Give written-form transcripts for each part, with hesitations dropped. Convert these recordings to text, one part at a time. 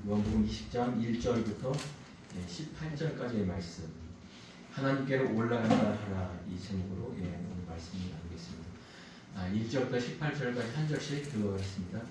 요한복음 20장 1절부터 18절까지의 말씀, 하나님께로 올라간다 하라, 이 제목으로 오늘 말씀을 나누겠습니다. 1절부터 18절까지 한 절씩 읽어보겠습니다.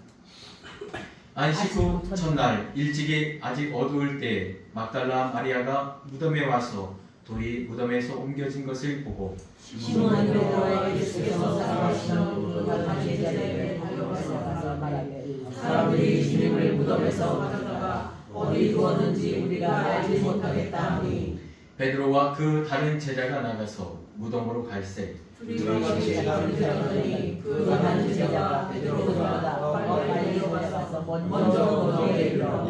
안식 후 첫날 일찍이 아직 어두울 때 막달라 마리아가 무덤에 와서 돌이 무덤에서 옮겨진 것을 보고 시몬 베드로에게 예수께서 살아계시는 그가 다시 제자들에게 달려가서 말하되 사람들이 주님을 무덤에서 가져다가 어디 두었는지 우리가 알지 못하겠다 하니 베드로와 그 다른 제자가 나가서 무덤으로 갈새 둘이 제자가 들으니 그 다른 제자가 베드로보다 빨리 돌아가서 먼저 거기에 이르러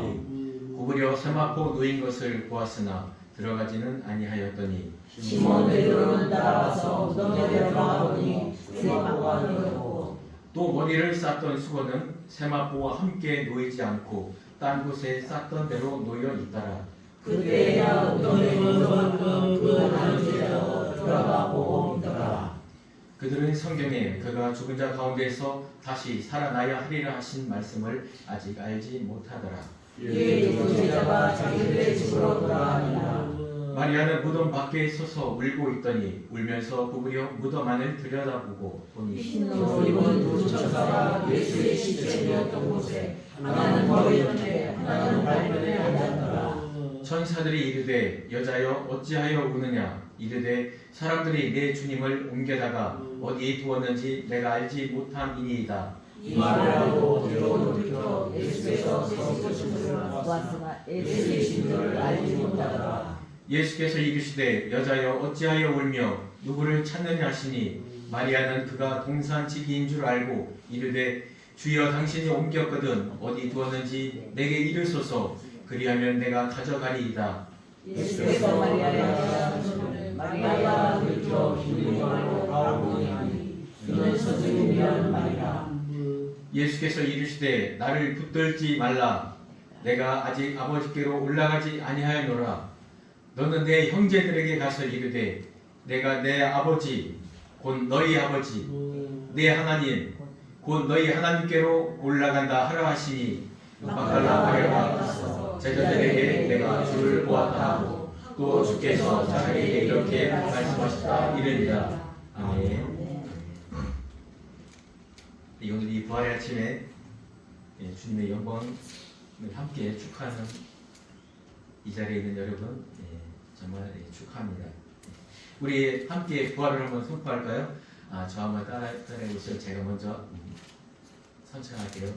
구부려 세마포 누인 것을 보았으나 들어가지는 아니하였더니 시몬 베드로는 따라와서 무덤에 들어가 보니 세마포가 놓였고 또 머리를 쌌던 수건은 세마포와 함께 놓이지 않고 딴 곳에 쌌던 대로 놓여 있더라. 그때야 무덤에 들어간 그 다른 제자가 들어가 보고 믿더라. 그들은 성경에 그가 죽은 자 가운데서 다시 살아나야 하리라 하신 말씀을 아직 알지 못하더라. 이에 두 제자가 자기들의 집으로 돌아가니라. 마리아는 무덤 밖에 서서 울고 있더니 울면서 구부려 무덤 안을 들여다보고 보니 흰옷 입은 두 천사가 예수의 시체되었던 곳에 하나는 머리편에 하나는 발편에 앉았더라. 천사들이 이르되 여자여 어찌하여 우느냐 이르되 사람들이 내 주님을 옮겨다가 어디에 두었는지 내가 알지 못함이니이다. 이 말을 하고 뒤로 돌이켜 예수께서 서 계신 것을 보았으나 예수의 줄을 알지 못하더라. 예수께서 이르시되 여자여 어찌하여 울며 누구를 찾느냐 하시니 마리아는 그가 동산지기인 줄 알고 이르되 주여 당신이 옮겼거든 어디 두었는지 내게 이르소서 그리하면 내가 가져가리이다. 예수께서 마리아에게 마리아가 돌이켜 주님을 바라보니 이는 선생님이라는 말이라. 예수께서 이르시되 나를 붙들지 말라 내가 아직 아버지께로 올라가지 아니하였노라. 너는 내 형제들에게 가서 이르되 내가 내 아버지 곧 너희 아버지 내 하나님 곧 너희 하나님께로 올라간다 하라 하시니 막달라 마리아가 가서 제자들에게 내가 주를 보았다 하고 또 주께서 자기에게 이렇게 말씀하셨다 이르니라. 아멘. 오늘 이 부활의 아침에 주님의 영광을 함께 축하하는 이 자리에 있는 여러분 정말 축하합니다. 우리 함께 부활을 한번 선포할까요? 저 한번 따라해보세요. 제가 먼저 선창할게요.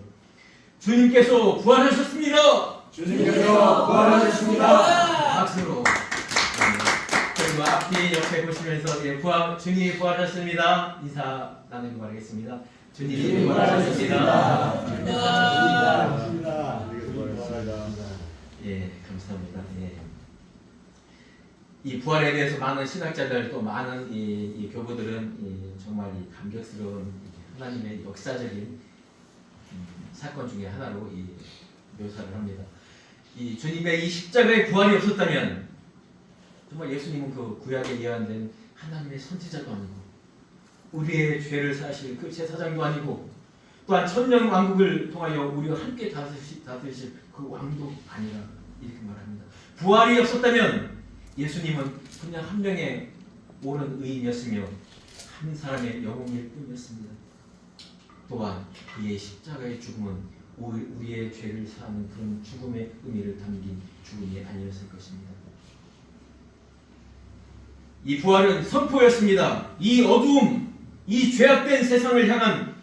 주님께서 부활하셨습니다. 주님께서 부활하셨습니다. 박수로. 그리고 앞뒤 옆에 보시면서 주님이 부활하셨습니다. 인사 나누기 바라겠습니다. 주님이 부활하셨습니다. 예, 감사합니다. 예. 이 부활에 대해서 많은 신학자들 또 많은 이 교부들은 정말 이 감격스러운 하나님의 역사적인 사건 중에 하나로 이 묘사를 합니다. 이 주님의 이 십자가의 부활이 없었다면 정말 예수님은 그 구약에 예언된 하나님의 선지자도 아니고 우리의 죄를 사실 그 제사장도 아니고 또한 천년 왕국을 통하여 우리와 함께 다스리실 그 왕도 아니라 이렇게 말합니다. 부활이 없었다면 예수님은 그냥 한 명의 옳은 의인이었으며 한 사람의 영웅일 뿐이었습니다. 또한 그의 십자가의 죽음은 우리의 죄를 사하는 그런 죽음의 의미를 담긴 죽음이 아니었을 것입니다. 이 부활은 선포였습니다. 이 어두움, 이 죄악된 세상을 향한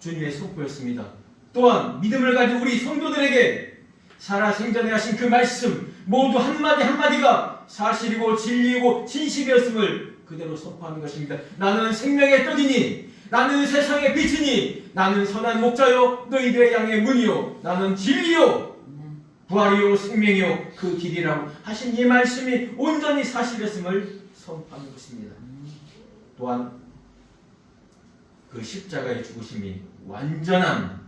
주님의 선포였습니다. 또한 믿음을 가진 우리 성도들에게 살아생전에 하신 그 말씀 모두 한마디 한마디가 사실이고 진리이고 진실이었음을 그대로 선포하는 것입니다. 나는 생명의 떡이니 나는 세상의 빛이니 나는 선한 목자요 너희들의 양의 문이요 나는 진리요 부활이요 생명이요 그 길이라고 하신 이 말씀이 온전히 사실이었음을 선포하는 것입니다. 또한 그 십자가의 죽으심이 완전한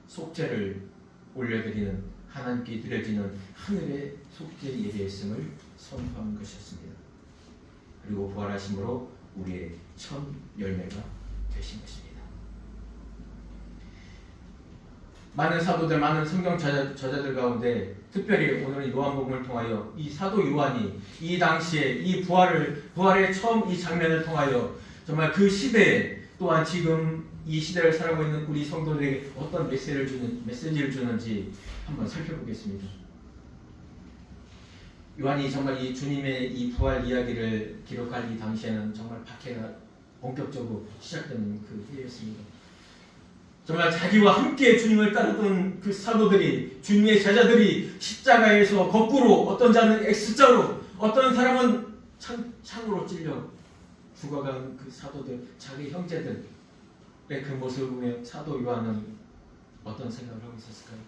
속죄를 올려드리는 하나님께 드려지는 하늘의 속죄 예배였음을 선포하는 것이었습니다. 그리고 부활하심으로 우리의 첫 열매가 되신 것입니다. 많은 사도들, 많은 성경 저자들 가운데 특별히 오늘 요한복음을 통하여 이 사도 요한이 이 당시에 이 부활의 처음 이 장면을 통하여 정말 그 시대에 또한 지금 이 시대를 살아가고 있는 우리 성도들에게 어떤 메시지를 주는지 한번 살펴보겠습니다. 요한이 정말 이 주님의 이 부활 이야기를 기록할 이 당시에는 정말 박해가 본격적으로 시작되는 그 해였습니다. 정말 자기와 함께 주님을 따르던 그 사도들이, 주님의 제자들이 십자가에서 거꾸로, 어떤 자는 X자로, 어떤 사람은 창으로 찔려 죽어간 그 사도들, 자기 형제들의 그 모습을 보며 사도 요한은 어떤 생각을 하고 있었을까요?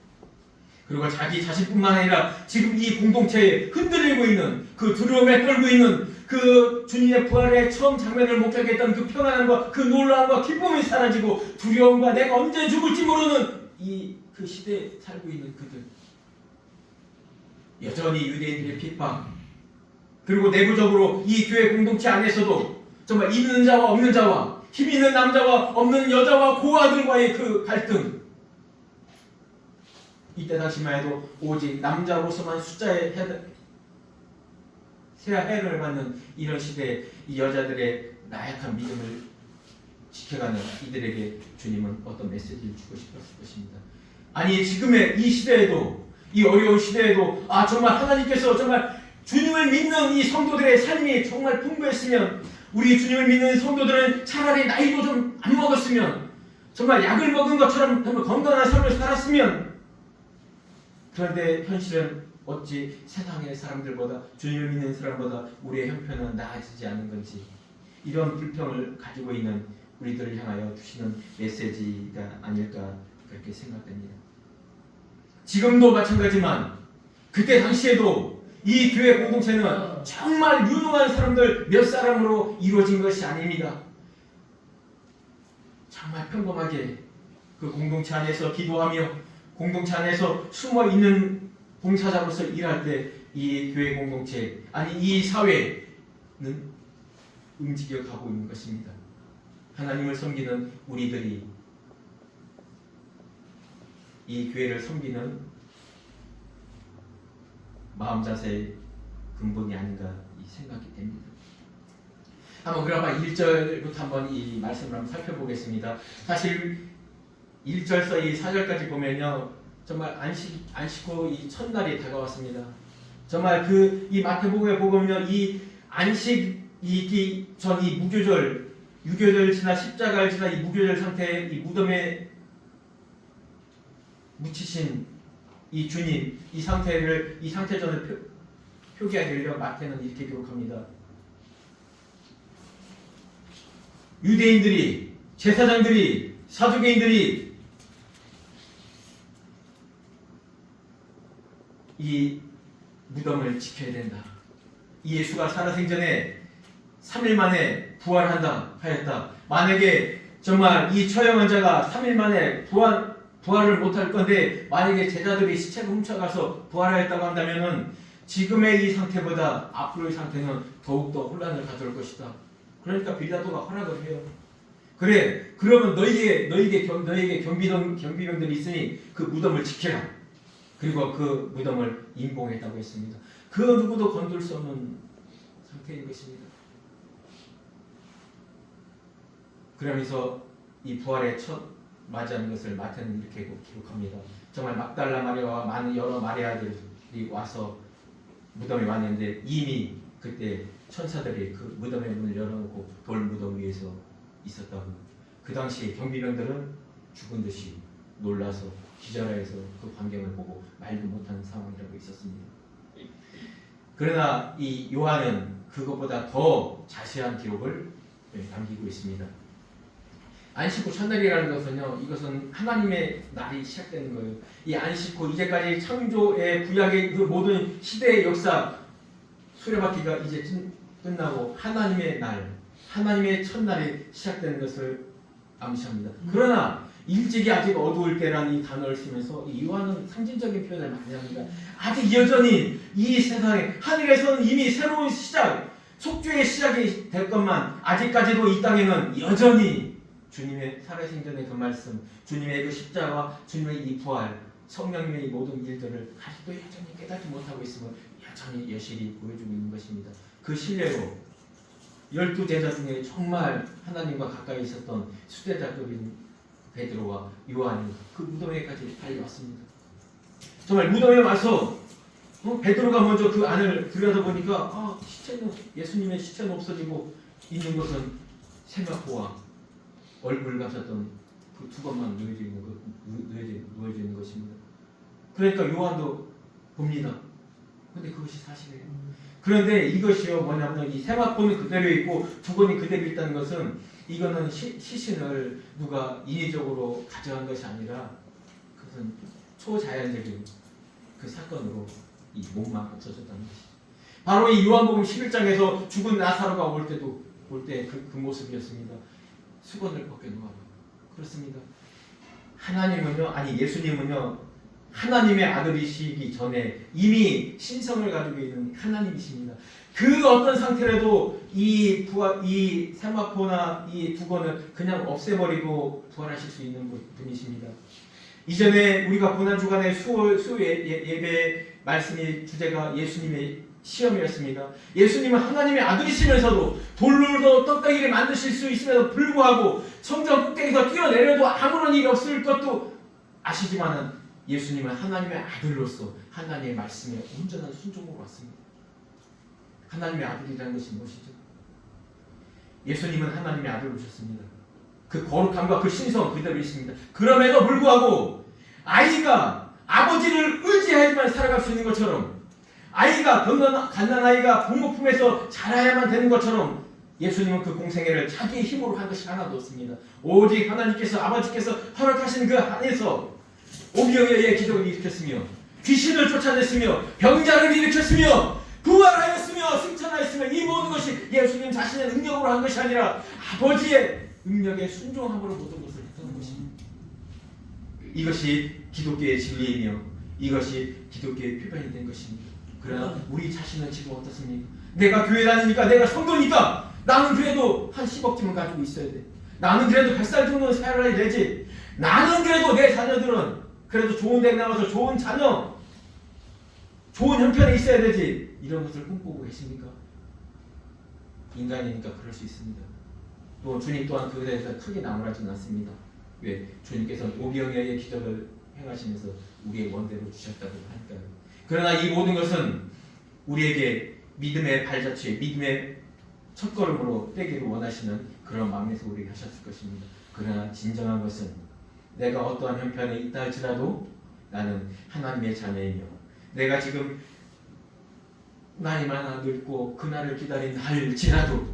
그리고 자기 자신뿐만 아니라 지금 이 공동체에 흔들리고 있는, 그 두려움에 떨고 있는 그 주님의 부활의 처음 장면을 목격했던 그 평안함과 그 놀라움과 기쁨이 사라지고 두려움과 내가 언제 죽을지 모르는 그 시대에 살고 있는 그들, 여전히 유대인들의 핍박, 그리고 내부적으로 이 교회 공동체 안에서도 정말 있는 자와 없는 자와, 힘 있는 남자와 없는 여자와 고아들과의 그 갈등, 이때 당시만 해도 오직 남자로서만 숫자에 해를 받는 이런 시대에 이 여자들의 나약한 믿음을 지켜가는 이들에게 주님은 어떤 메시지를 주고 싶었을 것입니다. 아니, 지금의 이 시대에도, 이 어려운 시대에도 정말 하나님께서 정말 주님을 믿는 이 성도들의 삶이 정말 풍부했으면, 우리 주님을 믿는 성도들은 차라리 나이도 좀 안 먹었으면, 정말 약을 먹은 것처럼 정말 건강한 삶을 살았으면, 그런데 현실은 어찌 세상의 사람들보다, 주님을 믿는 사람보다 우리의 형편은 나아지지 않는 건지, 이런 불평을 가지고 있는 우리들을 향하여 주시는 메시지가 아닐까 그렇게 생각됩니다. 지금도 마찬가지만 그때 당시에도 이 교회 공동체는 정말 유능한 사람들 몇 사람으로 이루어진 것이 아닙니다. 정말 평범하게 그 공동체 안에서 기도하며 공동체 안에서 숨어있는 봉사자로서 일할 때 이 교회 공동체, 아니 이 사회는 움직여 가고 있는 것입니다. 하나님을 섬기는 우리들이 이 교회를 섬기는 마음 자세의 근본이 아닌가 생각이 됩니다. 한번 그러면 1절부터 한번 이 말씀을 한번 살펴보겠습니다. 사실 1절서 이 4절까지 보면요, 정말 안식 후 이 첫날이 다가왔습니다. 정말 이 마태복음에 보면요, 이 안식이기 전 이 무교절, 유교절 지나 십자가를 지나 이 무교절 상태에 이 무덤에 묻히신 이 주님, 이 상태전을 표기하기를 마태는 이렇게 기록합니다. 유대인들이, 제사장들이, 사두개인들이 이 무덤을 지켜야 된다. 이 예수가 살아생전에 3일 만에 부활한다 하였다. 만약에 정말 이 처형한 자가 3일 만에 부활을 못할 건데, 만약에 제자들이 시체를 훔쳐가서 부활하였다고 한다면은 지금의 이 상태보다 앞으로의 상태는 더욱더 혼란을 가져올 것이다. 그러니까 빌라도가 허락을 해요. 그래, 그러면 너에게 경비병들이 있으니 그 무덤을 지켜라. 그리고 그 무덤을 임봉했다고 했습니다. 그 누구도 건들 수 없는 상태인 것입니다. 그러면서 이 부활의 첫 맞이하는 것을 마태는 이렇게 기록합니다. 정말 막달라 마리아와 많은 여러 마리아들이 와서 무덤에 왔는데 이미 그때 천사들이 그 무덤의 문을 열어놓고 돌 무덤 위에서 있었다고. 그 당시 경비병들은 죽은 듯이 놀라서 기절하여서 그 광경을 보고 말도 못하는 상황이라고 있었습니다. 그러나 이 요한은 그것보다 더 자세한 기록을 남기고 있습니다. 안식 후 첫날이라는 것은요, 이것은 하나님의 날이 시작되는 거예요. 이 안식 후 이제까지 창조의 구약의 그 모든 시대의 역사 수레바퀴가 이제 끝나고 하나님의 날, 하나님의 첫날이 시작되는 것을 암시합니다. 그러나 일찍이 아직 어두울 때라는 이 단어를 쓰면서 이 요한은 상징적인 표현을 많이 합니다. 아직 여전히 이 세상에, 하늘에서는 이미 새로운 시작, 속죄의 시작이 될 것만, 아직까지도 이 땅에는 여전히 주님의 살아생전의 그 말씀, 주님의 그 십자가, 주님의 이 부활, 성령님의 이 모든 일들을 아직도 여전히 깨닫지 못하고 있음을 여전히 여실히 보여주고 있는 것입니다. 그 신뢰로 12제자 중에 정말 하나님과 가까이 있었던 수제자급인 베드로와 요한이 그 무덤에까지 달려왔습니다. 정말 무덤에 와서 베드로가 먼저 그 안을 들여다보니까 시체는, 예수님의 시체는 없어지고 있는 것은 세마포와 얼굴 감쌌던 그 두 것만 놓여져 있는 것입니다. 그러니까 요한도 봅니다. 근데 그것이 사실이에요. 그런데 이것이요 뭐냐면 이 세마포는 그대로 있고 두 권이 그대로 있다는 것은 이거는 시신을 누가 인위적으로 가져간 것이 아니라 그것은 초자연적인 그 사건으로 이 몸만 없어졌다는 것이죠. 바로 이 요한복음 11장에서 죽은 나사로가 올 때 그 모습이었습니다. 수건을 벗겨놓아. 그렇습니다. 하나님은요, 아니 예수님은요, 하나님의 아들이시기 전에 이미 신성을 가지고 있는 하나님이십니다. 그 어떤 상태라도 이 세마포나 이 두건을 그냥 없애버리고 부활하실 수 있는 분이십니다. 이전에 우리가 고난주간의 수요 예배 말씀의 주제가 예수님의 시험이었습니다. 예수님은 하나님의 아들이시면서도 돌로도 떡다기를 만드실 수 있음에도 불구하고 성전 꼭대기에서 뛰어내려도 아무런 일이 없을 것도 아시지만은 예수님은 하나님의 아들로서 하나님의 말씀에 온전한 순종으로 왔습니다. 하나님의 아들이라는 것이 무엇이죠? 예수님은 하나님의 아들로 오셨습니다. 그 거룩함과 그 신성 그대로 있습니다. 그럼에도 불구하고 아이가 아버지를 의지하지만 살아갈 수 있는 것처럼, 아이가 갓난 아이가 부모 품에서 자라야만 되는 것처럼 예수님은 그 공생애를 자기의 힘으로 한 것이 하나도 없습니다. 오직 하나님께서 아버지께서 허락하신 그 안에서 오병이어의 기적을 일으켰으며 귀신을 쫓아냈으며 병자를 일으켰으며 부활하였으며 승천하였으며 이 모든 것이 예수님 자신의 능력으로 한 것이 아니라 아버지의 능력에 순종함으로 모든 것을 했던 것입니다. 이것이 기독교의 진리이며 이것이 기독교의 표본이 된 것입니다. 그러나 우리 자신은 지금 어떻습니까? 내가 교회 다니니까, 내가 성도니까 나는 그래도 한 10억쯤은 가지고 있어야 돼. 나는 그래도 100살 정도는 살아야 되지. 나는 그래도 내 자녀들은 그래도 좋은 데 나와서 좋은 자녀, 좋은 형편에 있어야 되지. 이런 것을 꿈꾸고 계십니까? 인간이니까 그럴 수 있습니다. 또 주님 또한 그에 대해서 크게 나무라지는 않습니다. 왜? 주님께서는 오병이어의 기적을 행하시면서 우리의 원대로 주셨다고 하니까요. 그러나 이 모든 것은 우리에게 믿음의 발자취, 믿음의 첫걸음으로 떼기를 원하시는 그런 마음에서 우리에게 하셨을 것입니다. 그러나 진정한 것은 내가 어떠한 형편에 있다 할지라도 나는 하나님의 자녀이며, 내가 지금 나이 많아 늙고 그날을 기다린 할지라도,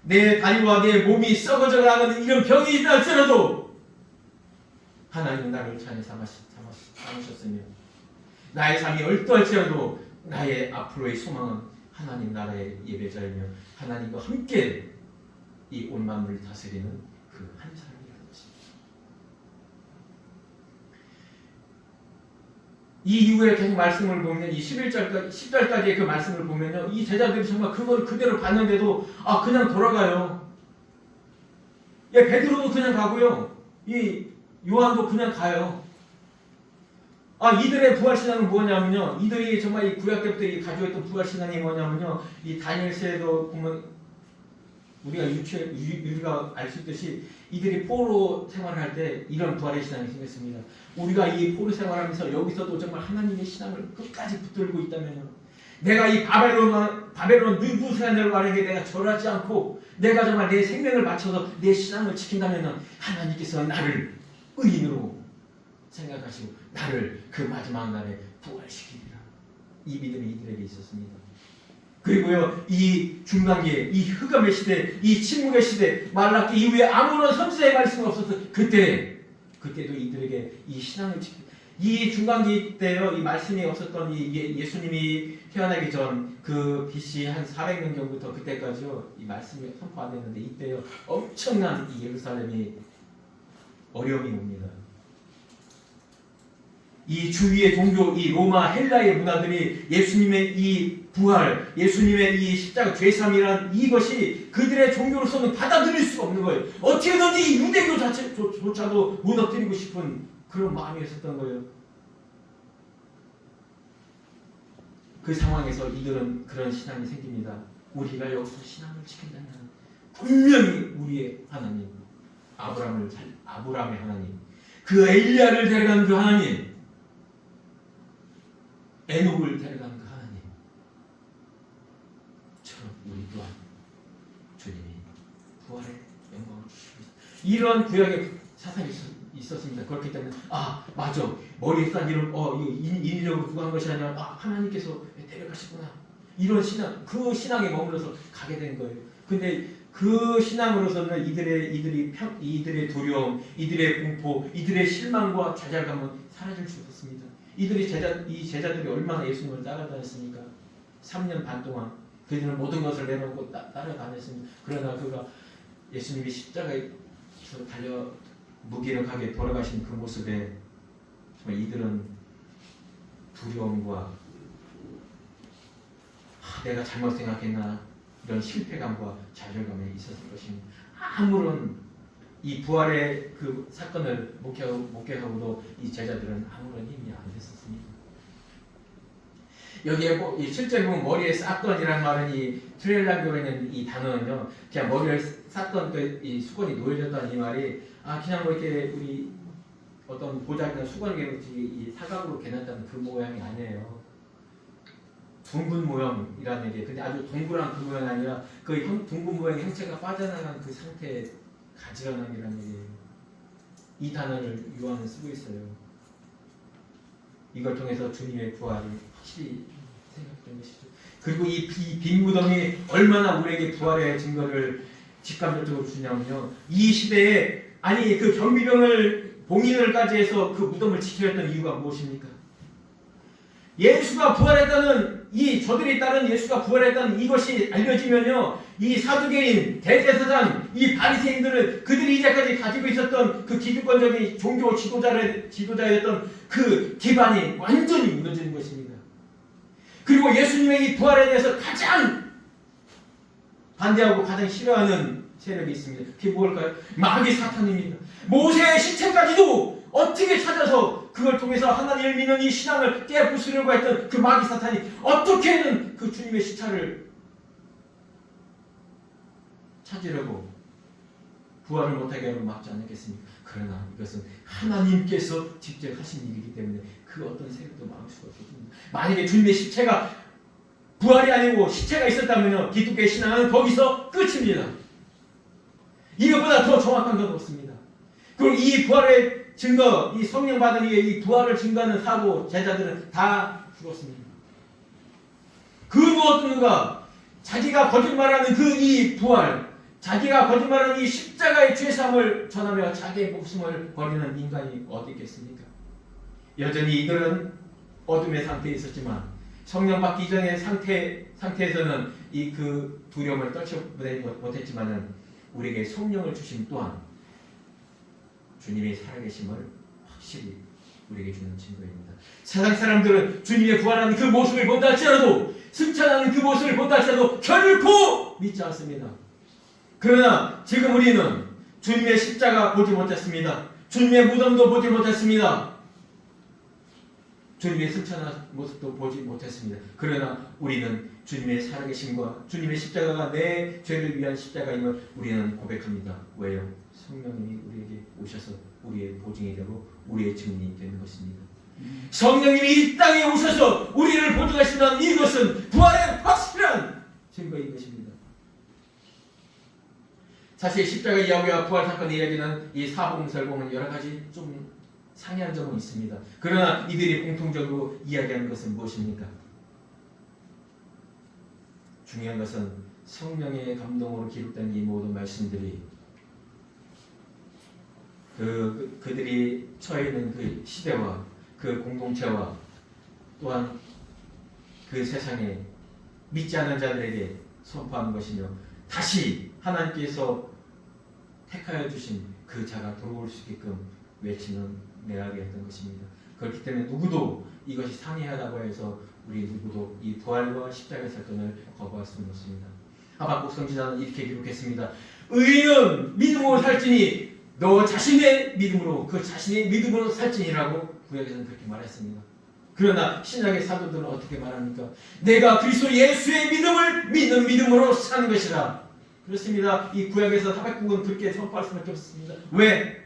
내 다리와 내 몸이 썩어져 가는 이런 병이 있다 할지라도 하나님은 나를 자녀 삼으셨으며, 나의 삶이 어떠할지라도 나의 앞으로의 소망은 하나님 나라의 예배자이며 하나님과 함께 이 온 만물을 다스리는 그 한 사람이라는 것입니다. 이 이후에 계속 말씀을 보면 이 10절까지의 그 말씀을 보면요, 이 제자들이 정말 그걸 그대로 봤는데도 그냥 돌아가요. 예, 베드로도 그냥 가고요, 이 요한도 그냥 가요. 이들의 부활신앙은 뭐냐면요, 이들이 정말 이 구약 때부터 가지고 있던 부활신앙이 뭐냐면요, 이 다니엘서에도 보면 우리가 알 수 있듯이 이들이 포로 생활할 때 이런 부활의 신앙이 생겼습니다. 우리가 이 포로 생활하면서 여기서도 정말 하나님의 신앙을 끝까지 붙들고 있다면요, 내가 이 바벨론 느부갓네살에게 내가 절하지 않고 내가 정말 내 생명을 바쳐서 내 신앙을 지킨다면은 하나님께서 나를 의인으로 생각하시고 나를 그 마지막 날에 부활시키리라. 이 믿음이 이들에게 있었습니다. 그리고요, 이 중간기에, 이 흑암의 시대, 이 침묵의 시대, 말라기 이후에 아무런 선지자의 말씀이 없어서 그때도 이들에게 이 신앙을 지키고, 이 중간기 때요, 이 말씀이 없었던 이 예수님이 태어나기 전 그 BC 한 400년 전부터 그때까지요, 이 말씀이 선포 안 됐는데 이때요 엄청난 이 예루살렘이 어려움이 옵니다. 이 주위의 종교, 이 로마 헬라의 문화들이 예수님의 이 부활, 예수님의 이 십자가 죄삼이란 이것이 그들의 종교로서는 받아들일 수가 없는 거예요. 어떻게든지 유대교 자체조차도 무너뜨리고 싶은 그런 마음이 있었던 거예요. 그 상황에서 이들은 그런 신앙이 생깁니다. 우리가 여기서 신앙을 지킨다면 분명히 우리의 하나님, 아브라함의 하나님, 그 엘리야를 데려간 그 하나님, 에녹을 데려간 그 하나님처럼 우리 또한 주님이 부활의 영광을 주시고 이런 구약의 사상이 있었습니다. 그렇기 때문에 맞아, 머리에 싼 이름 이거 인위적으로 누가 한 것이 아니라 하나님께서 데려가시구나, 이런 신앙, 그 신앙에 머물러서 가게 된 거예요. 근데 그 신앙으로서는 이들의 두려움, 이들의 공포, 이들의 실망과 좌절감은 사라질 수 없었습니다. 이 제자들이 얼마나 예수님을 따라다녔습니까? 3년 반 동안 그들은 모든 것을 내놓고 따라다녔습니다. 그러나 그가 예수님이 십자가에 달려 무기력하게 돌아가신 그 모습에 정말 이들은 두려움과 내가 잘못 생각했나, 이런 실패감과 좌절감에 있었을 것입니다. 아무런 이 부활의 그 사건을 목격하고도 이 제자들은 아무런 힘이 안 됐었습니다. 여기에 이 실제 보면 머리에 쌌던이라는 말은 이 트렐라교에는 이 단어는요, 그냥 머리에 쌌던 이 수건이 놓여졌다는 이 말이 그냥 뭐 이렇게 우리 어떤 보자기나 수건을 이 사각으로 개놨다는 그 모양이 아니에요. 둥근 모형이라는 얘기예요. 근데 아주 동그란 그 모양이 아니라 그 둥근 모양의 형체가 빠져나간 그 상태의 가지런함이라는 얘기예요. 이 단어를 요한은 쓰고 있어요. 이걸 통해서 주님의 부활이 확실히 생각된 것이죠. 그리고 이 빈 무덤이 얼마나 우리에게 부활의 증거를 직감적으로 주냐면요, 이 시대에 그 경비병을 봉인을까지 해서 그 무덤을 지켜야 했던 이유가 무엇입니까? 예수가 부활했다는 저들이 따른 예수가 부활했다는 이것이 알려지면요, 이 사두개인, 대제사장, 이 바리새인들은 그들이 이제까지 가지고 있었던 그 기득권적인 종교 지도자였던 그 기반이 완전히 무너지는 것입니다. 그리고 예수님의 이 부활에 대해서 가장 반대하고 가장 싫어하는 세력이 있습니다. 그게 뭘까요? 마귀 사탄입니다. 모세의 시체까지도 어떻게 찾아서 그걸 통해서 하나님을 믿는 이 신앙을 깨부수려고 했던 그 마귀 사탄이 어떻게든 그 주님의 시체를 찾으려고 부활을 못하게 하고 막지 않겠습니까? 그러나 이것은 하나님께서 직접 하신 일이기 때문에 그 어떤 세력도 막을 수가 없습니다. 만약에 주님의 시체가 부활이 아니고 시체가 있었다면요, 기독교의 신앙은 거기서 끝입니다. 이것보다 더 정확한 건 없습니다. 그리고 이 부활의 증거, 이 성령 받은 이후에 이 부활을 증거하는 사도 제자들은 다 죽었습니다. 그 무엇인가 자기가 거짓말하는 그 이 부활, 자기가 거짓말하는 이 십자가의 죄사함을 전하며 자기의 목숨을 버리는 인간이 어디 있겠습니까? 여전히 이들은 어둠의 상태에 있었지만 성령 받기 전의 상태에서는 이 그 두려움을 떨쳐 못했지만은 우리에게 성령을 주심 또한 주님의 살아계심을 확실히 우리에게 주는 증거입니다. 세상 사람들은 주님의 부활하는 그 모습을 본다 할지라도, 승천하는 그 모습을 본다 할지라도 결코 믿지 않습니다. 그러나 지금 우리는 주님의 십자가 보지 못했습니다. 주님의 무덤도 보지 못했습니다. 주님의 승천한 모습도 보지 못했습니다. 그러나 우리는 주님의 살아계심과 주님의 십자가가 내 죄를 위한 십자가임을 우리는 고백합니다. 왜요? 성령님이 우리에게 오셔서 우리의 보증이 되고 우리의 증인이 되는 것입니다. 성령님이 이 땅에 오셔서 우리를 보증하신다는 이것은 부활의 확실한 증거인 것입니다. 사실 십자가 이야기와 부활 사건의 이야기는 이 사복음서를 보면 여러 가지 좀 상이한 점은 있습니다. 그러나 이들이 공통적으로 이야기하는 것은 무엇입니까? 중요한 것은 성령의 감동으로 기록된 이 모든 말씀들이 그들이 처해 있는 그 시대와 그 공동체와 또한 그 세상에 믿지 않는 자들에게 선포하는 것이며, 다시 하나님께서 택하여 주신 그 자가 돌아올 수 있게끔 외치는 내락이었던 것입니다. 그렇기 때문에 누구도 이것이 상이하다고 해서 우리 누구도 이 부활과 십자가의 사건을 거부할 수는 없습니다. 하박국 선지자는 이렇게 기록했습니다. 의인은 믿음으로 살지니 너 자신의 믿음으로 그 자신의 믿음으로 살지니라고 구약에서는 그렇게 말했습니다. 그러나 신약의 사도들은 어떻게 말합니까? 내가 그리스도 예수의 믿음을 믿는 믿음으로 사는 것이라. 그렇습니다. 이 구약에서 하박국은 그렇게 선포할 수밖에 없습니다. 왜?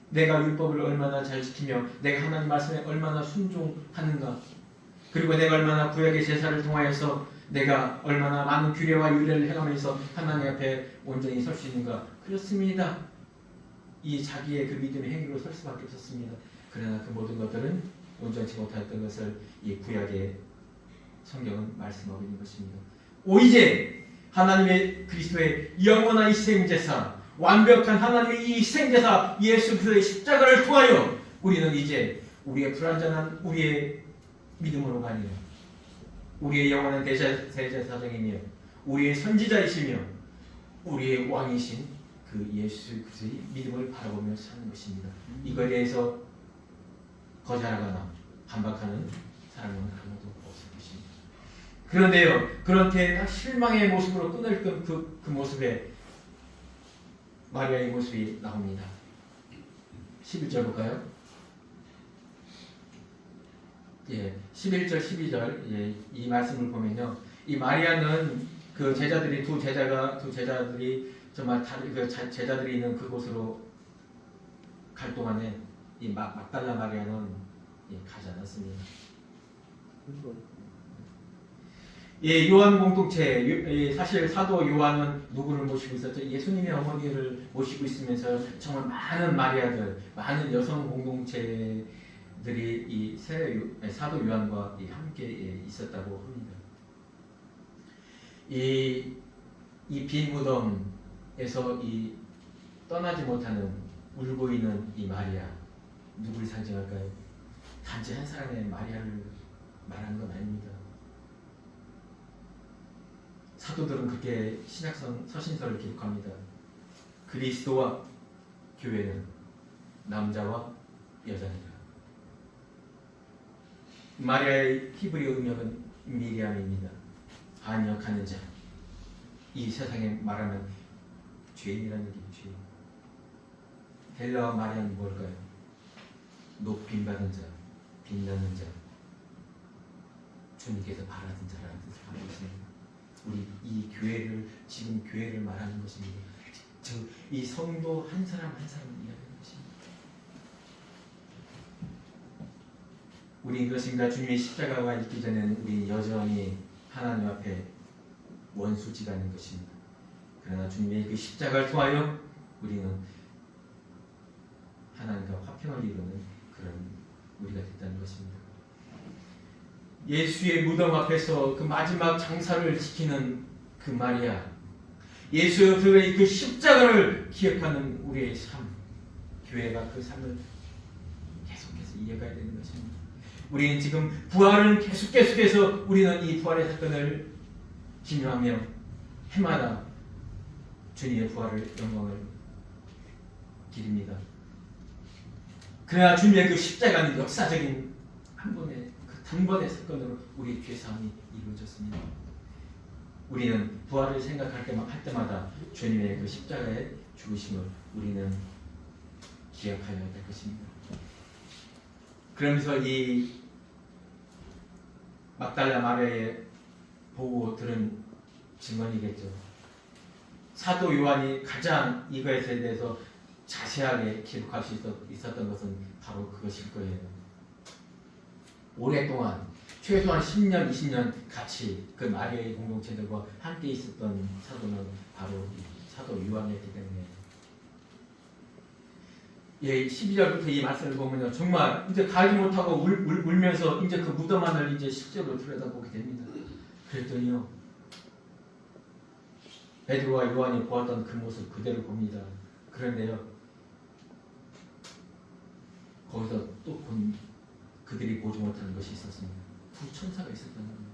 내가 율법을 얼마나 잘 지키며 내가 하나님 말씀에 얼마나 순종하는가, 그리고 내가 얼마나 구약의 제사를 통하여서 내가 얼마나 많은 규례와 율례를 행하면서 하나님 앞에 온전히 설 수 있는가. 그렇습니다. 이 자기의 그 믿음의 행위로 설 수밖에 없었습니다. 그러나 그 모든 것들은 온전치 못했던 것을 이 구약의 성경은 말씀하고 있는 것입니다. 오이제 하나님의 그리스도의 영원한 희생제사, 완벽한 하나님의 이 희생제사 예수 그리스도의 십자가를 통하여 우리는 이제 우리의 불완전한 우리의 믿음으로가 아니라 우리의 영원한 대제사장이며 우리의 선지자이시며 우리의 왕이신 그 예수 그리스도의 믿음을 바라보며 사는 것입니다. 이거에 대해서 거절하거나 반박하는 사람은 아무도 없을 것입니다. 그런데요, 그렇게 실망의 모습으로 끊을 그 모습에 마리아의 모습이 나옵니다. 11절 볼까요? 예, 11절, 12절 예, 이 말씀을 보면요, 이 마리아는 그 제자들이 두 제자들이 정말 그 제자들이 있는 그곳으로 갈 동안에 이 막달라 마리아는 가지 않았습니다. 예, 요한 공동체, 사실 사도 요한은 누구를 모시고 있었죠? 예수님의 어머니를 모시고 있으면서 정말 많은 마리아들, 많은 여성 공동체들이 이 사도 요한과 함께 있었다고 합니다. 이 빈 무덤에서 이 떠나지 못하는 울고 있는 이 마리아, 누구를 상징할까요? 단지 한 사람의 마리아를 말하는 건 아닙니다. 사도들은 그렇게 신약성 서신서를 기록합니다. 그리스도와 교회는 남자와 여자니라. 마리아의 히브리어 음역은 미리암입니다. 반역하는 자, 이 세상에 말하는 죄인이라는 얘기죠. 죄인. 헬라어 마리아는 뭘까요? 높임받은 자, 빛나는 자, 주님께서 바라는 자라는 뜻을 가지고 있습니다. 우리 이 교회를, 지금 교회를 말하는 것입니다. 즉 이 성도 한 사람 한 사람을 이야기하는 것입니다. 우리 그것입니다. 주님의 십자가가 있기 전에는 우리 여전히 하나님 앞에 원수지가는 것입니다. 그러나 주님의 그 십자가를 통하여 우리는 하나님과 화평을 이루는 그런 우리가 됐다는 것입니다. 예수의 무덤 앞에서 그 마지막 장사를 지키는 그 마리아, 예수 그의 그 십자가를 기억하는 우리의 삶, 교회가 그 삶을 계속해서 이어가야 되는 것입니다. 우리는 지금 부활은 계속해서 우리는 이 부활의 사건을 기념하며 해마다 주님의 부활을 영광을 기립니다. 그러나 주님의 그 십자가는 역사적인 한 번의 그 단번의 사건으로 우리의 죄사함이 이루어졌습니다. 우리는 부활을 생각할 때마다 주님의 그 십자가의 죽으심을 우리는 기억하여야 될 것입니다. 그러면서 이 막달라 마리아의 보고 들은 증언이겠죠. 사도 요한이 가장 이것에 대해서 자세하게 기록할 수 있었던 것은 바로 그것일 거예요. 오랫동안 최소한 10년, 20년 같이 그 마리아의 공동체들과 함께 있었던 사도는 바로 사도 요한이었기 때문에, 예, 12절부터 이 말씀을 보면요, 정말 이제 가지 못하고 울면서 이제 그 무덤 안을 이제 실제로 들여다보게 됩니다. 그랬더니요, 베드로와 요한이 보았던 그 모습 그대로 봅니다. 그런데요, 거기서 또 본 그들이 보지 못하는 것이 있었습니다. 두 천사가 있었다는 겁니다.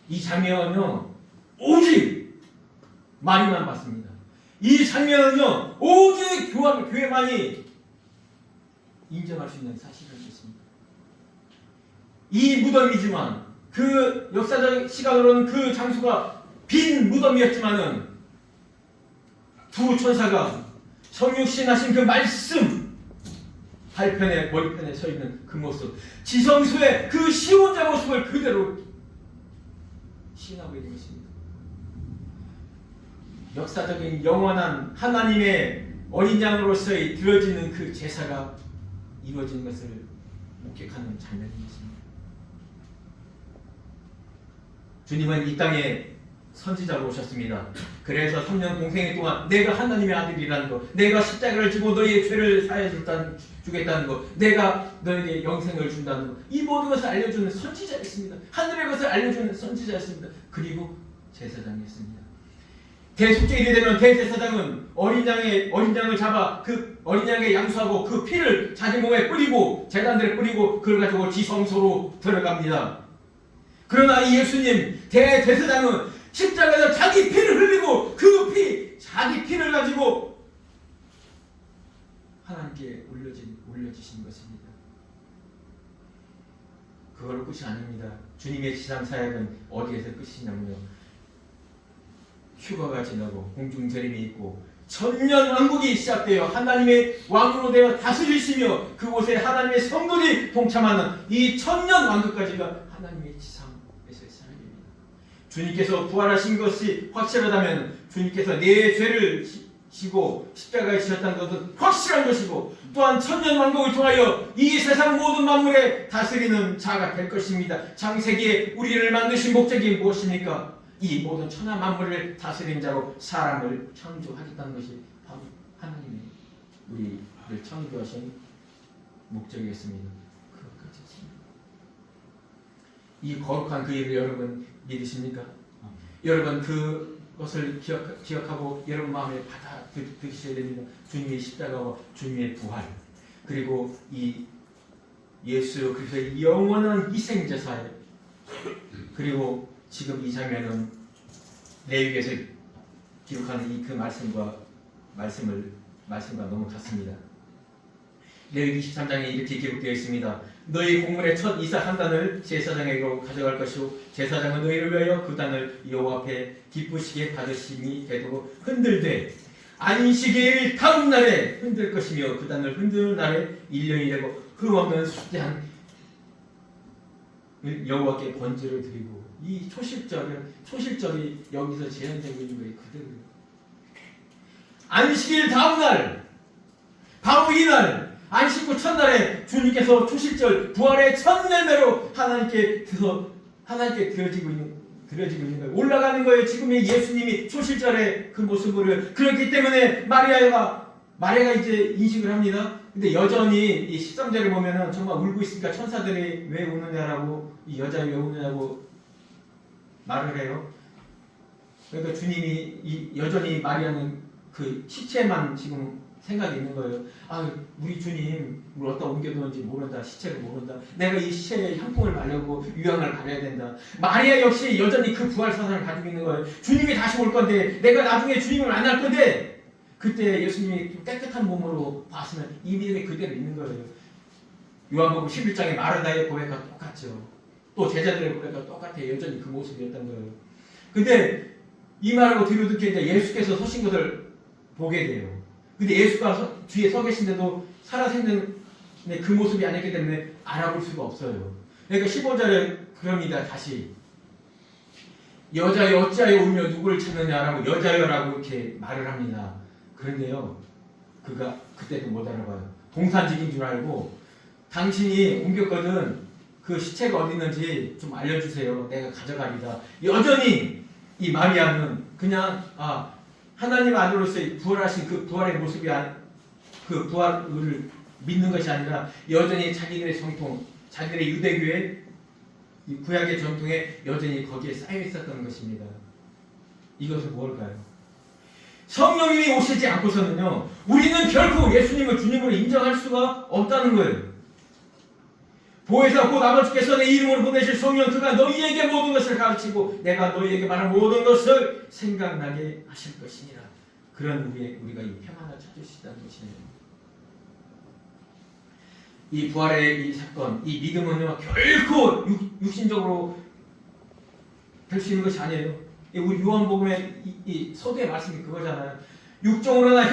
이 장면은요, 오직 마리만 봤습니다. 이 장면은요, 오직 교회만이 인정할 수 있는 사실을 믿습니다. 이 무덤이지만 그 역사적 시각으로는 그 장소가 빈 무덤이었지만은 두 천사가 성육신 하신 그 말씀 발편에 머리편에 서 있는 그 모습, 지성소의 그 시온자 모습을 그대로 시인하고 있는 것입니다. 역사적인 영원한 하나님의 어린 양으로서의 드려지는 그 제사가 이루어지는 것을 목격하는 장면인 것입니다. 주님은 이 땅에 선지자로 오셨습니다. 그래서 3년 공생애 동안 내가 하나님의 아들이라는 것, 내가 십자가를 지고 너희의 죄를 사해 주겠다는 것, 내가 너에게 영생을 준다는 것, 이 모든 것을 알려주는 선지자였습니다. 하늘의 것을 알려주는 선지자였습니다. 그리고 제사장이었습니다. 대속죄일이 되면 대제사장은 어린 양을 잡아 그 어린 양의 양수하고 그 피를 자기 몸에 뿌리고 제단들에 뿌리고 그걸 가지고 지성소로 들어갑니다. 그러나 이 예수님 대제사장은 십자가에서 자기 피를 흘리고 그 자기 피를 가지고 하나님께 올려주신 것입니다. 그걸로 끝이 아닙니다. 주님의 지상 사역은 어디에서 끝이냐면요, 휴가가 지나고 공중재림이 있고 천년 왕국이 시작되어 하나님의 왕으로 되어 다스리시며 그곳에 하나님의 성도들이 동참하는 이 천년 왕국까지가 하나님의 지상에서의 사역입니다. 주님께서 부활하신 것이 확실하다면 주님께서 내 죄를 지고 십자가에 지셨다는 것은 확실한 것이고, 또한 천년 왕국을 통하여 이 세상 모든 만물에 다스리는 자가 될 것입니다. 창세기에 우리를 만드신 목적이 무엇입니까? 이 모든 천하 만물을 다스리는 자로 사람을 창조하겠다는 것이 바로 하나님의 우리를 창조하신 목적이었습니다. 그것까지였습니다. 이 거룩한 그 일을 여러분 믿으십니까? 여러분 그것을 기억하고 여러분 마음에 받아들이셔야 됩니다. 주님의 십자가와 주님의 부활, 그리고 이 예수 그리스도의 영원한 희생제사에, 그리고 지금 이 장면은 레위기에서 기록하는 이 그 말씀과 너무 같습니다. 레위기 13장에 이렇게 기록되어 있습니다. 너희 곡물의 첫 이사 한 단을 제사장에게로 가져갈 것이요 제사장은 너희를 위하여 그 단을 여호와 앞에 기쁘시게 받으심이 되도록 흔들되 안식일 다음 날에 흔들 것이며 그 단을 흔드는 날에 1년이 되고 흠없는 숫대한 여호와께 번제를 드리고, 이 초실절이 여기서 제한되고 있는 거예요. 그대로 안식일 다음 날, 바로 이날 안식 후 첫날에 주님께서 초실절 부활의 첫 열매로 하나님께 드려지고 있는 거예요. 올라가는 거예요. 지금의 예수님이 초실절의 그 모습을. 그렇기 때문에 마리아가 이제 인식을 합니다. 근데 여전히 이 13절을 보면은 정말 울고 있으니까 천사들이 왜 우느냐라고, 이 여자가 왜 우느냐고 말을 해요. 그러니까 주님이 여전히 마리아는 그 시체만 지금 생각이 있는 거예요. 아, 우리 주님 뭘 어디다 옮겨두는지 모른다. 시체를 모른다. 내가 이 시체에 향품을 바르고 유향을 바려야 된다. 마리아 역시 여전히 그 부활 사상을 가지고 있는 거예요. 주님이 다시 올 건데, 내가 나중에 주님을 만날 건데, 그때 예수님이 좀 깨끗한 몸으로 봤으면 이 믿음이 그대로 있는 거예요. 요한복음 11장의 마르다의 고백과 똑같죠. 또 제자들의 고백과 똑같아요. 여전히 그 모습이었던 거예요. 근데 이 말하고 뒤로 듣게 이제 예수께서 서신 것을 보게 돼요. 근데 예수가 뒤에 서 계신데도 살아생는 그 모습이 아니기 때문에 알아볼 수가 없어요. 그러니까 15절에 그럽니다. 다시 여자여 어찌하여 울며 누구를 찾느냐라고 여자여라고 이렇게 말을 합니다. 그런데요, 그가 그때도 못 알아봐요. 동산직인 줄 알고, 당신이 옮겼거든, 그 시체가 어디 있는지 좀 알려주세요. 내가 가져가리다. 여전히 이 마리아는 그냥 하나님 아들로서의 부활하신 그 부활의 모습이 그 부활을 믿는 것이 아니라 여전히 자기들의 정통, 자기들의 유대교의 이 구약의 전통에 여전히 거기에 쌓여 있었던 것입니다. 이것은 무엇일까요? 성령님이 오시지 않고서는요, 우리는 결코 예수님을 주님으로 인정할 수가 없다는 거예요. 보혜사 곧 아버지께서 내 이름으로 보내실 성령, 그가 너희에게 모든 것을 가르치고 내가 너희에게 말한 모든 것을 생각나게 하실 것이니라. 그런 우리가 이 평안을 찾을 수 있다는 것이에요. 이 부활의 이 사건, 이 믿음은요 결코 육신적으로 될 수 있는 것이 아니에요. 우리 요한복음의 이 서두의 말씀이 그거잖아요. 육정으로나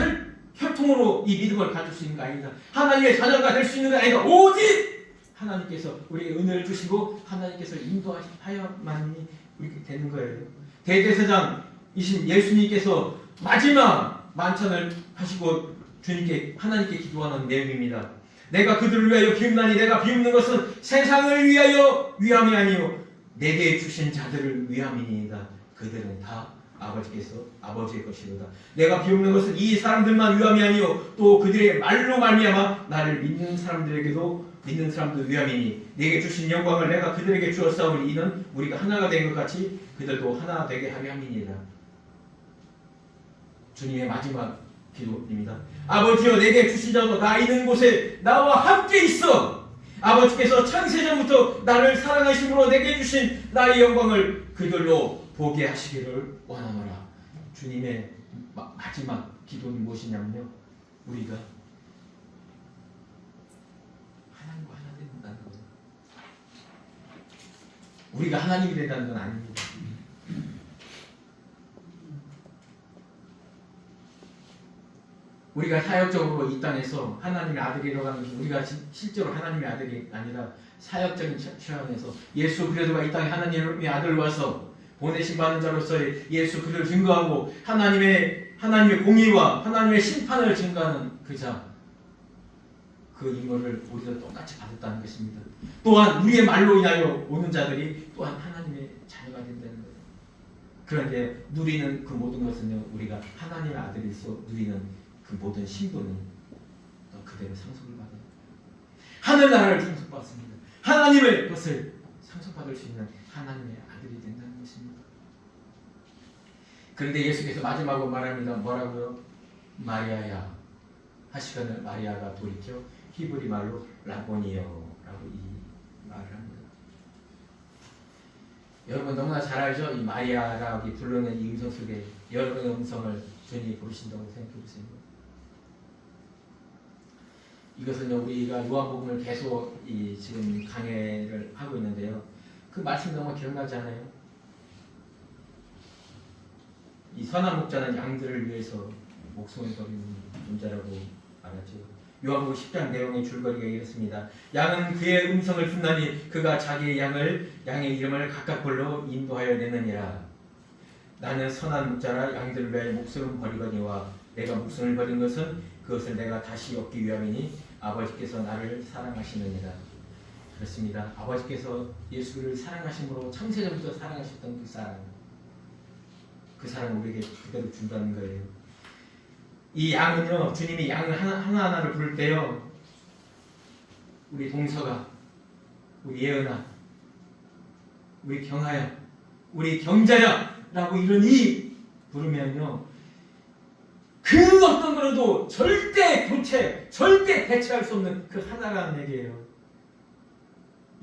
혈통으로 이 믿음을 가질 수 있는 거 아니다. 하나님의 자녀가 될 수 있는 거 아니다. 오직 하나님께서 우리에게 은혜를 주시고 하나님께서 인도하여만이 우리게 되는 거예요. 대제사장이신 예수님께서 마지막 만찬을 하시고 주님께 하나님께 기도하는 내용입니다. 내가 그들을 위하여 비움나니 내가 비움는 것은 세상을 위하여 위함이 아니요 내게 주신 자들을 위함이니이다. 그들은 다 아버지의 것이로다. 내가 비움는 것은 이 사람들만 위함이 아니요 또 그들의 말로 말미암아 나를 믿는 사람들 위함이니 내게 주신 영광을 내가 그들에게 주었사오니 이는 우리가 하나가 된 것 같이 그들도 하나 되게 하려 함이니이다. 주님의 마지막 기도입니다. 아버지여 내게 주신 자도 나 있는 곳에 나와 함께 있어. 아버지께서 창세전부터 나를 사랑하심으로 내게 주신 나의 영광을 그들로 보게 하시기를 원하노라. 주님의 마지막 기도는 무엇이냐면요, 우리가 하나님과 하나 된다는 거예요. 우리가 하나님이 된다는 건 아닙니다. 우리가 사역적으로 이 땅에서 하나님의 아들이라고 하는 것은 우리가 실제로 하나님의 아들이 아니라 사역적인 차원에서 예수 그리스도가 이 땅에 하나님의 아들로 와서 보내신 받은 자로서의 예수 그리스도를 증거하고 하나님의 공의와 하나님의 심판을 증거하는 그 자, 그 임무를 우리도 똑같이 받았다는 것입니다. 또한 우리의 말로 인하여 오는 자들이 또한 하나님의 자녀가 된다는 거예요. 그런데 누리는 그 모든 것은요, 우리가 하나님의 아들로서 누리는 그 모든 신분은 그대로 상속을 받아요. 하늘나라를 상속받습니다. 하나님의 것을 상속받을 수 있는 하나님의 아들이 된다는 것입니다. 그런데 예수께서 마지막으로 말합니다. 뭐라고요? 마리아야 하시거늘 마리아가 돌이켜 히브리 말로 라보니요 라고 이 말을 합니다. 여러분 너무나 잘 알죠? 이 마리아라고 부르는 이 음성 속에 여러분의 음성을 주님이 부르신다고 생각해 보세요. 이것은요, 우리가 요한복음을 계속 지금 강해를 하고 있는데요. 그 말씀 너무 기억나지 않아요? 이 선한 목자는 양들을 위해서 목숨을 버리는 존재라고 말하죠. 요한복음 10장 내용의 줄거리가 이렇습니다. 양은 그의 음성을 듣나니 그가 자기의 양의 이름을 각각 불러 인도하여 내느니라. 나는 선한 목자라 양들을 위하여 목숨을 버리거니와 내가 목숨을 버린 것은 그것을 내가 다시 얻기 위함이니 아버지께서 나를 사랑하시느니라. 그렇습니다. 아버지께서 예수를 사랑하심으로 창세전부터 사랑하셨던 그 사랑을 우리에게 그대로 준다는 거예요. 이 양은요, 주님이 양을 하나하나를 부를 때요, 우리 동서가, 우리 예은아, 우리 경아야, 우리 경자야 라고 이러니 부르면요, 그 어떤 거라도 절대 대체할 수 없는 그 하나라는 얘기예요.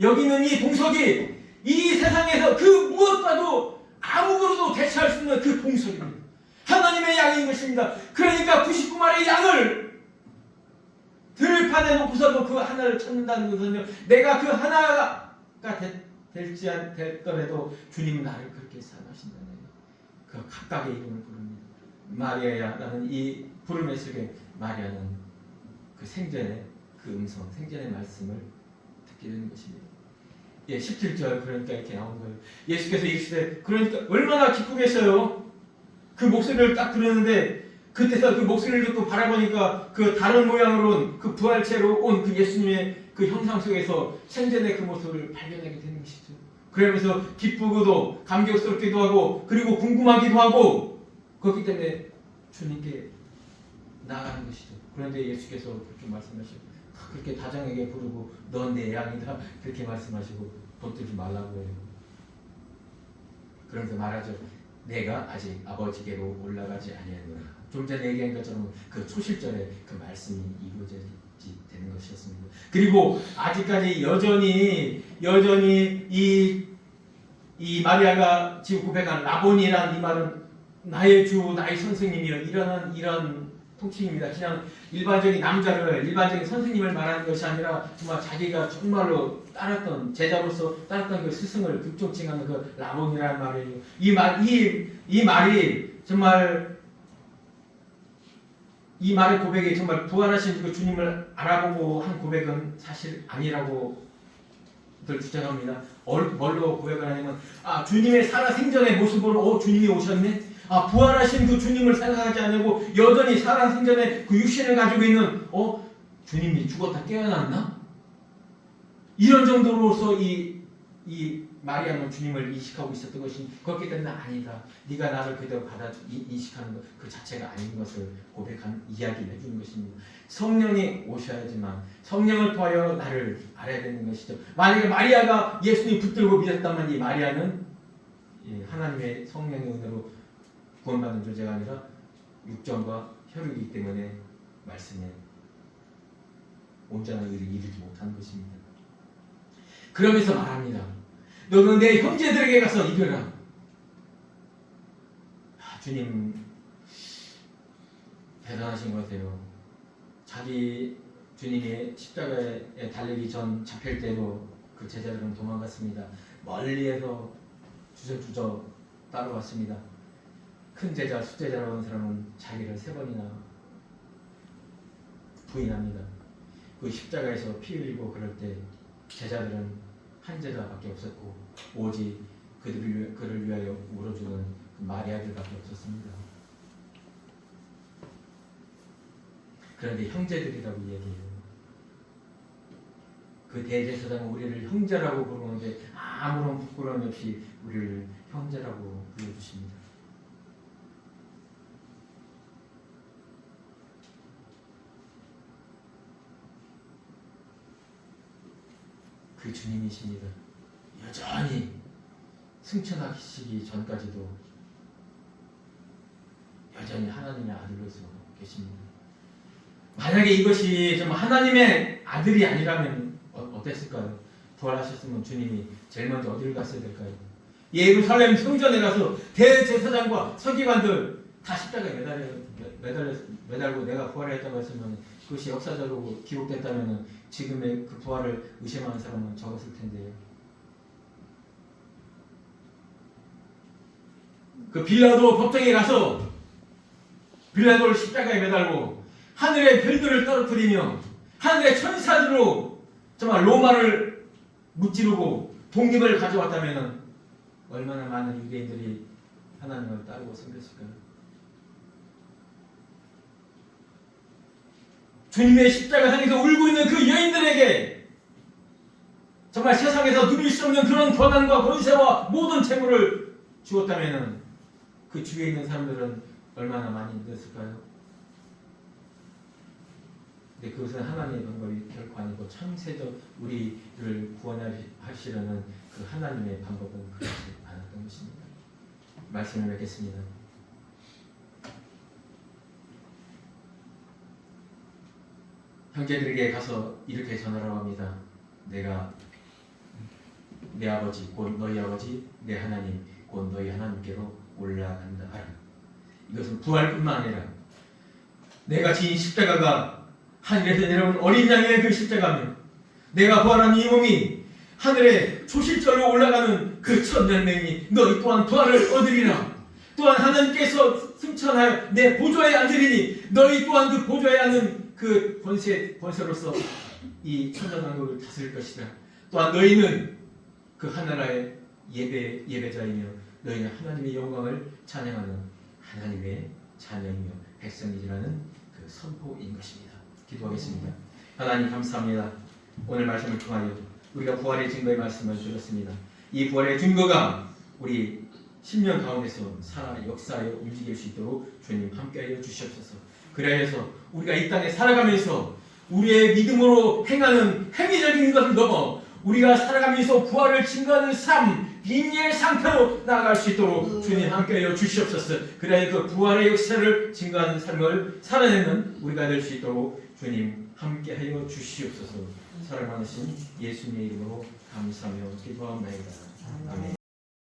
여기 있는 이 동석이 이 세상에서 그 무엇과도 아무거로도 대체할 수 없는 그 동석입니다. 하나님의 양인 것입니다. 그러니까 99마리의 양을 들판에 놓고서도 그 하나를 찾는다는 것은요, 내가 그 하나가 될더라도 주님은 나를 그렇게 사랑하신다는 그 각각의 이름을 부릅니다. 마리아야 라는 이 부름의 속에 마리아는 그 생전의 그 음성, 생전의 말씀을 듣게 되는 것입니다. 17절 그러니까 이렇게 나온 거예요. 예수께서 이르시되 그러니까 얼마나 기쁘겠어요. 그 목소리를 딱 들었는데 그때서 그 목소리를 듣고 바라보니까 그 다른 모양으로 그 부활체로 온 그 예수님의 그 형상 속에서 생전의 그 모습을 발견하게 되는 것이죠. 그러면서 기쁘고도 감격스럽기도 하고 그리고 궁금하기도 하고 그렇기 때문에 주님께 나아가는 것이죠. 그런데 예수께서 그렇게 말씀하시고 그렇게 다정하게 부르고 넌 내 양이다 그렇게 말씀하시고 붙들지 말라고 해요. 그러면서 말하죠. 내가 아직 아버지께로 올라가지 아니하노라. 좀 전에 얘기한 것처럼 그 초실절에 그 말씀이 이루어지게 되는 것이었습니다. 그리고 아직까지 여전히 이 마리아가 지금 고백한 라보니라는 이 말은 나의 주, 나의 선생님이여 이런 통칭입니다. 그냥 일반적인 남자를, 일반적인 선생님을 말하는 것이 아니라 정말 자기가 정말로 따랐던, 제자로서 따랐던 그 스승을 극존칭하는 그 라본이라는 말이에요. 이 말이 정말, 이 말의 고백이 정말 부활하신 그 주님을 알아보고 한 고백은 사실 아니라고 들 주장합니다. 뭘로 고백을 하냐면, 주님의 살아생전의 모습으로 주님이 오셨네? 부활하신 그 주님을 생각하지 않고 여전히 살아생전의 그 육신을 가지고 있는 주님이 죽었다 깨어났나? 이런 정도로서 이 마리아는 주님을 인식하고 있었던 것이, 그렇기 때문에 아니다, 네가 나를 그대로 인식하는 것 그 자체가 아닌 것을 고백한 이야기를 해주는 것입니다. 성령이 오셔야지만, 성령을 통하여 나를 알아야 되는 것이죠. 만약에 마리아가 예수님 붙들고 믿었다면 이 마리아는 하나님의 성령의 은혜로 구원받은 존재가 아니라 육정과 혈육이기 때문에 말씀에 온전한 의를 이루지 못한 것입니다. 그러면서 말합니다. 너는 내 형제들에게 가서 이르라. 주님 대단하신 것 같아요. 자기 주님이 십자가에 달리기 전 잡힐 때도 그 제자들은 도망갔습니다. 멀리에서 주저주저 따라왔습니다. 큰 제자, 수제자라고 하는 사람은 자기를 3번이나 부인합니다. 그 십자가에서 피 흘리고 그럴 때 제자들은 한 제자밖에 없었고 오직 그를 위하여 울어주는 그 마리아들밖에 없었습니다. 그런데 형제들이라고 얘기해요. 그 대제사장은 우리를 형제라고 부르는데 아무런 부끄러움 없이 우리를 형제라고 불러주십니다. 그 주님이십니다. 여전히 승천하시기 전까지도 여전히 하나님의 아들로서 계십니다. 만약에 이것이 좀 하나님의 아들이 아니라면 어땠을까요? 부활하셨으면 주님이 제일 먼저 어디를 갔어야 될까요? 예루살렘 성전에 가서 대제사장과 서기관들 다 십자가에 매달고 내가 부활했다고 했으면, 그것이 역사적으로 기록됐다면 지금의 그 부활을 의심하는 사람은 적었을 텐데요. 그 빌라도 법정에 가서 빌라도를 십자가에 매달고 하늘의 별들을 떨어뜨리며 하늘의 천사들로 정말 로마를 무찌르고 독립을 가져왔다면 얼마나 많은 유대인들이 하나님을 따르고 섬겼을까요? 주님의 십자가상에서 울고 있는 그 여인들에게 정말 세상에서 누릴 수 없는 그런 권한과 권세와 모든 재물을 주었다면 그 주위에 있는 사람들은 얼마나 많이 믿었을까요? 근데 그것은 하나님의 방법이 결코 아니고 창세적 우리를 구원하시려는 그 하나님의 방법은 그렇지 않았던 것입니다. 말씀을 맺겠습니다. 형제들에게 가서 이렇게 전하라고 합니다. 내가 내 아버지 곧 너희 아버지 내 하나님 곧 너희 하나님께로 올라간다 하라. 이것은 부활뿐만 아니라 내가 지은 십자가가 하늘에서 내려온 어린 양의 그 십자가며 내가 부활한 이 몸이 하늘에 초실절로 올라가는 그 첫 열매이니 너희 또한 부활을 얻으리라. 또한 하나님께서 승천하여 내 보좌에 앉으리니 너희 또한 그 보좌에 앉는 그 권세로서 이 천년왕국을 다스릴 것이다. 또한 너희는 그 하나라의 예배자이며 너희는 하나님의 영광을 찬양하는 하나님의 자녀이며 백성이라는 그 선포인 것입니다. 기도하겠습니다. 하나님 감사합니다. 오늘 말씀을 통하여 우리가 부활의 증거의 말씀을 들었습니다. 이 부활의 증거가 우리 10년 가운데서 살아 역사하여 움직일 수 있도록 주님 함께하여 주시옵소서. 그래서 우리가 이 땅에 살아가면서 우리의 믿음으로 행하는 행위적인 것을 넘어 우리가 살아가면서 부활을 증거하는 삶, 빙의의 상태로 나아갈 수 있도록 주님 함께하여 주시옵소서. 그래야 그 부활의 역사를 증거하는 삶을 살아내는 우리가 될 수 있도록 주님 함께하여 주시옵소서. 사랑 많으신 예수님의 이름으로 감사하며 기도하옵나이다. 아멘.